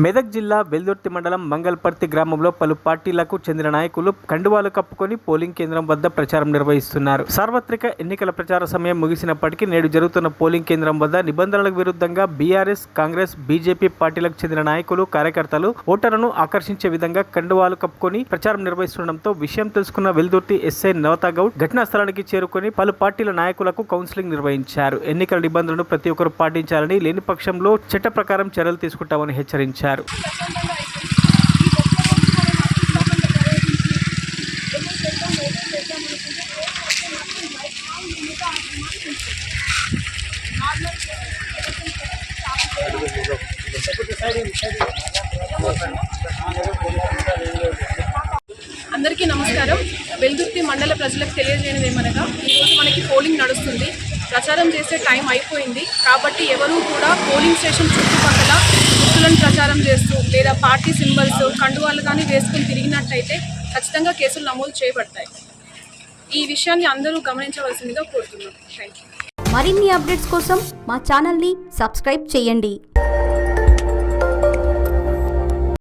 మెదక్ జిల్లా వెల్దుర్తి మండలం మంగళపర్తి గ్రామంలో పలు పార్టీలకు చెందిన నాయకులు కండువాలు కప్పుకొని పోలింగ్ కేంద్రం వద్ద ప్రచారం నిర్వహిస్తున్నారు. సార్వత్రిక ఎన్నికల ప్రచార సమయం ముగిసినప్పటికీ నేడు జరుగుతున్న పోలింగ్ కేంద్రం వద్ద నిబంధనలకు విరుద్ధంగా బీఆర్ఎస్, కాంగ్రెస్, బీజేపీ పార్టీలకు చెందిన నాయకులు, కార్యకర్తలు ఓటర్లను ఆకర్షించే విధంగా కండువాలు కప్పుకొని ప్రచారం నిర్వహిస్తుండటంతో విషయం తెలుసుకున్న వెల్దుర్తి ఎస్ఐ నవతాగౌడ్ ఘటనా స్థలానికి చేరుకొని పలు పార్టీల నాయకులకు కౌన్సిలింగ్ నిర్వహించారు. ఎన్నికల నిబంధనలను ప్రతి ఒక్కరు పాటించాలని, లేని పక్షంలో చట్ట ప్రకారం చర్యలు తీసుకుంటామని హెచ్చరించారు. అందరికీ నమస్కారం. వెల్దుర్తి మండల ప్రజలకు తెలియజేయనిది ఏమనగా ఈరోజు మనకి పోలింగ్ నడుస్తుంది. ప్రచారం చేసే టైం అయిపోయింది కాబట్టి ఎవరూ కూడా పోలింగ్ స్టేషన్ చుట్టుపక్కల గుర్తులను ప్రచారం చేస్తూ లేదా పార్టీ సింబల్స్, కండువాలు కానీ వేసుకుని తిరిగినట్టయితే ఖచ్చితంగా కేసులు నమోదు చేయబడతాయి. ఈ విషయాన్ని అందరూ గమనించవలసిందిగా కోరుతున్నాం. Thank you. మరిన్ని అప్డేట్స్ కోసం మా ఛానల్ని సబ్స్క్రైబ్ చేయండి.